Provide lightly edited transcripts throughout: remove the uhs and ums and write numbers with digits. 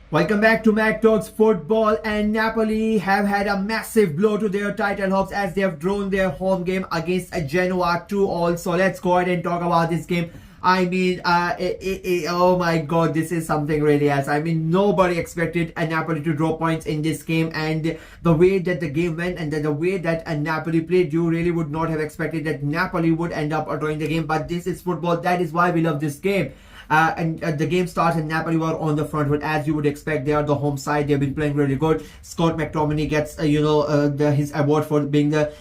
Welcome back to Mac Talks Football, and Napoli have had a massive blow to their title hopes as they have drawn their home game against Genoa 2-all. So let's go ahead and talk about this game. Oh my god, this is something really else. Nobody expected Napoli to draw points in this game, and the way that the game went and the way that Napoli played, you really would not have expected that Napoli would end up drawing the game. But this is football. That is why we love this game. The game starts and Napoli were on the front foot as you would expect. They are the home side. They've been playing really good. Scott McTominay gets his award for being the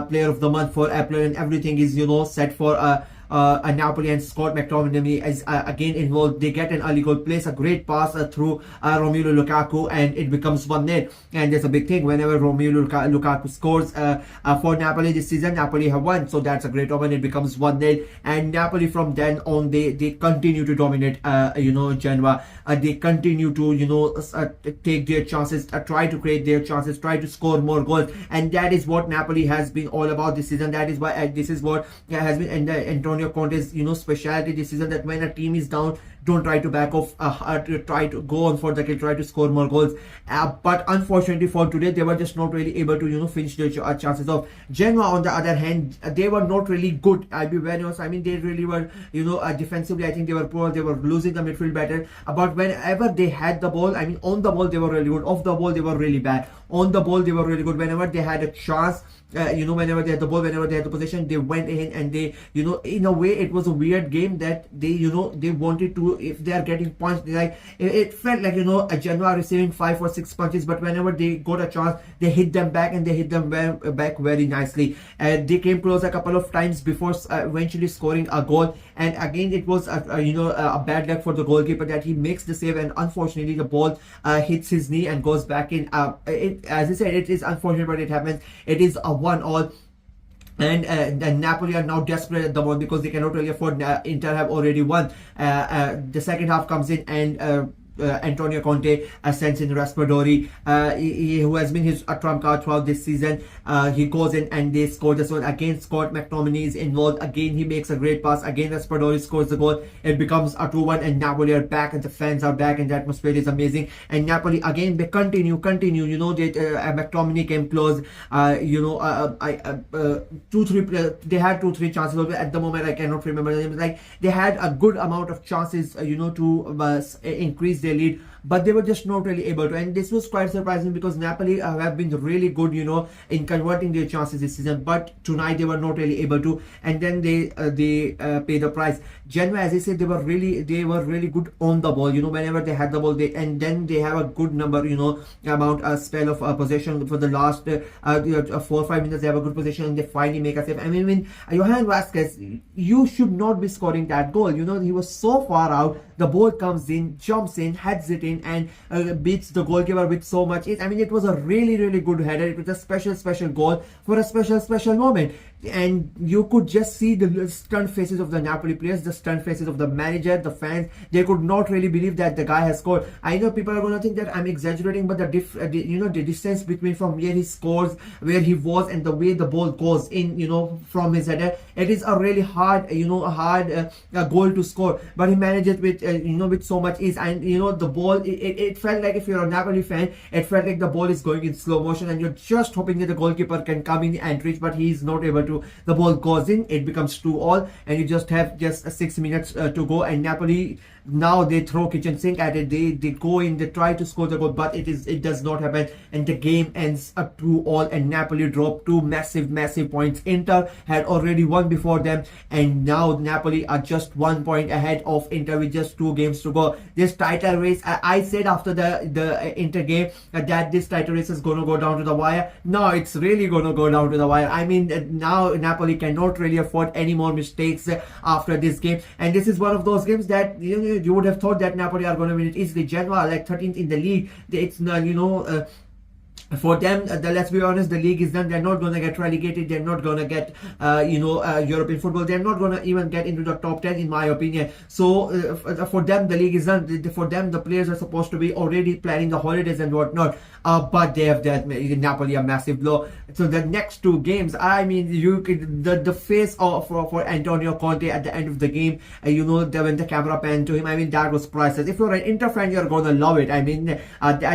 player of the month for April, and everything is set for Napoli. And Scott McTominay is again involved. They get an early goal, plays a great pass through Romelu Lukaku, and it becomes 1-0. And there's a big thing whenever Romelu Lukaku scores for Napoli this season, Napoli have won. So that's a great omen. It becomes 1-0, and Napoli from then on they continue to dominate. Genoa. They continue to take their chances, try to create their chances, try to score more goals, and that is what Napoli has been all about this season. That is why this is what has been Antonio Conte's specialty this season, that when a team is down, don't try to back off, try to go on for the kill, try to score more goals. But unfortunately for today, they were just not really able to finish their chances off. Genoa on the other hand, they were not really good. I'll be very honest. They really were defensively, I think they were poor. They were losing the midfield battle, but whenever they had the ball, on the ball they were really good. Off the ball they were really bad. On the ball they were really good. Whenever they had a chance, whenever they had the ball, whenever they had the possession, they went in and they, in a way, it was a weird game that they, they wanted to, if they are getting punched, it felt like, a Genoa receiving 5 or 6 punches, but whenever they got a chance, they hit them back, and they hit them back very nicely. They came close a couple of times before eventually scoring a goal, and again, it was, a bad luck for the goalkeeper that he makes the save, and unfortunately, the ball hits his knee and goes back in. As I said, it is unfortunate, but it happens. It is a 1-all. And Napoli are now desperate at the moment because they cannot really afford. Inter have already won. The second half comes in, and Antonio Conte sends in Raspadori, who has been his trump card throughout this season. He goes in and they score this one. Again, Scott McTominay is involved. Again, he makes a great pass. Again, Raspadori scores the goal. It becomes a 2-1, and Napoli are back, and the fans are back, and the atmosphere is amazing. And Napoli again, they continue. McTominay came close. They had 2-3 chances. At the moment, I cannot remember the names. They had a good amount of chances, to increase their lead, but they were just not really able to. And this was quite surprising because Napoli have been really good, in converting their chances this season, but tonight they were not really able to, and then they pay the price. Genoa, as I said, they were really good on the ball. Whenever they had the ball, and then they have a good number, spell of possession for the last 4 or 5 minutes. They have a good possession, and they finally make a save. When Johan Vasquez, you should not be scoring that goal. He was so far out. The ball comes in, jumps in, heads it in, and beats the goalkeeper with so much ease. It was a really good header. It was a special goal for a special moment. And you could just see the stunned faces of the Napoli players, the stunned faces of the manager, the fans. They could not really believe that the guy has scored. I know people are going to think that I'm exaggerating, but the distance between from where he scores, where he was, and the way the ball goes in, from his header, it is a really hard, goal to score. But he managed it with so much ease. And the ball, it felt like, if you're a Napoli fan, it felt like the ball is going in slow motion, and you're just hoping that the goalkeeper can come in and reach, but he is not able to. The ball goes in, it becomes 2-all, and you just have 6 minutes to go, and Napoli, now they throw kitchen sink at it. They go in, they try to score the goal, but it does not happen, and the game ends up 2-all, and Napoli dropped 2 massive points. Inter had already won before them, and now Napoli are just 1 point ahead of Inter with just 2 games to go. This title race, I said after the Inter game that this title race is going to go down to the wire. No, it's really going to go down to the wire. Now Napoli cannot really afford any more mistakes after this game, and this is one of those games that you would have thought that Napoli are going to win it easily. Genoa, like 13th in the league, it's For them, let's be honest, the league is done. They're not going to get relegated. They're not going to get European football. They're not going to even get into the top 10, in my opinion. So for them, the league is done. For them, the players are supposed to be already planning the holidays and whatnot. But they have that Napoli a massive blow. So the next two games, I mean, you could the face of for Antonio Conte at the end of the game, when the camera panned to him, I mean, that was priceless. If you're an Inter fan, you're gonna love it. I mean,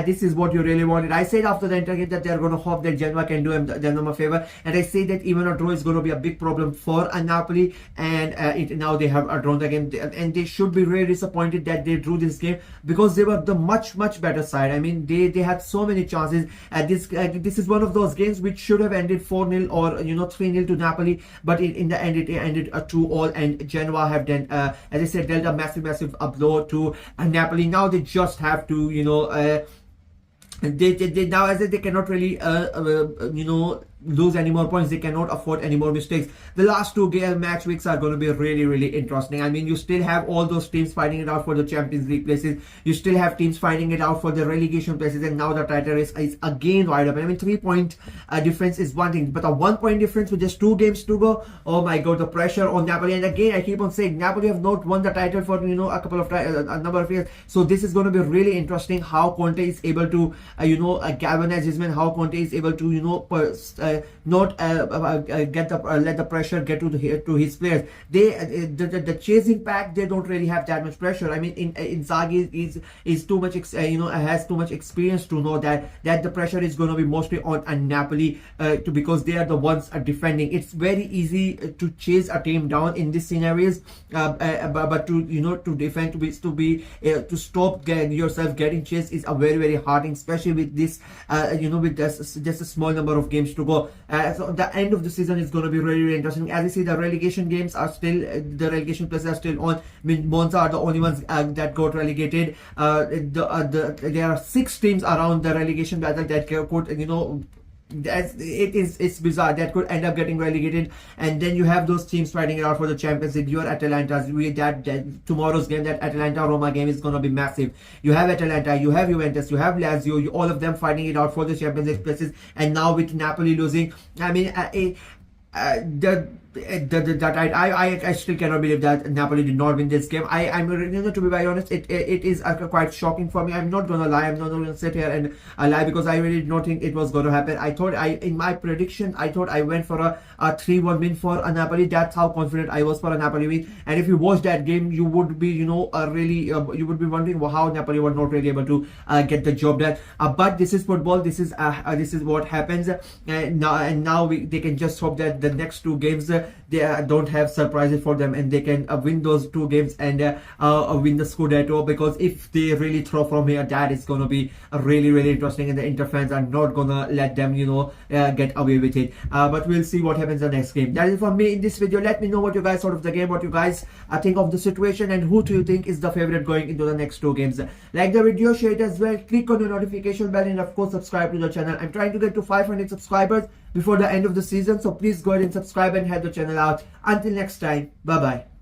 this is what you really wanted. I said after the Inter game that they're gonna hope that Genoa can do them a favor, and I say that even a draw is gonna be a big problem for Napoli, and now they have drawn the game, and they should be really disappointed that they drew this game, because they were the much better side. I mean, they had so many chances. This is one of those games which should have ended 4-0 or 3-0 to Napoli, but in the end it ended 2-2, and Genoa have then, as I said, dealt a massive blow to Napoli. Now they just have to they now, as they cannot really lose any more points. They cannot afford any more mistakes. The last two match weeks are going to be really interesting. I mean, you still have all those teams fighting it out for the Champions League places. You still have teams fighting it out for the relegation places, and now the title race is again wide open. I mean, 3-point difference is one thing, but a 1-point difference with just 2 games to go, oh my god, the pressure on Napoli. And again, I keep on saying, Napoli have not won the title for a number of years. So this is going to be really interesting how Conte is able to galvanize his men, how Conte is able to not let the pressure get to his players. The chasing pack, they don't really have that much pressure. I mean, Inzaghi is too much has too much experience to know that the pressure is going to be mostly on Napoli because they are the ones defending. It's very easy to chase a team down in these scenarios, but to defend, to stop yourself getting chased is a very hard thing, especially with this with just a small number of games to go. So the end of the season is going to be really interesting. As you see, the relegation games are still, the relegation places are still on. I mean, Monza are the only ones that got relegated. There are 6 teams around the relegation battle that could, it's bizarre, that could end up getting relegated. And then you have those teams fighting it out for the Champions League. Your Atalanta, tomorrow's game, that Atalanta-Roma game is going to be massive. You have Atalanta, you have Juventus, you have Lazio, all of them fighting it out for the Champions League places. And now with Napoli losing, I mean, I still cannot believe that Napoli did not win this game. I'm to be very honest, it is quite shocking for me. I'm not gonna lie. I'm not gonna sit here and lie, because I really did not think it was going to happen. In my prediction, I thought I went for a 3-1 win for Napoli. That's how confident I was for a Napoli win. And if you watch that game, you would be you would be wondering how Napoli were not really able to get the job done. But this is football. This is what happens. Now they can just hope that the next 2 games they don't have surprises for them, and they can win those 2 games and win the Scudetto. Because if they really throw from here, that is going to be really interesting, and the Inter fans are not going to let them get away with it. But we'll see what happens in the next game. That is for me in this video. Let me know what you guys thought of the game, what you guys think of the situation, and who do you think is the favorite going into the next 2 games. Like the video, share it as well, click on the notification bell, and of course subscribe to the channel. I'm trying to get to 500 subscribers before the end of the season, so please go ahead and subscribe and help the channel out. Until next time, bye bye.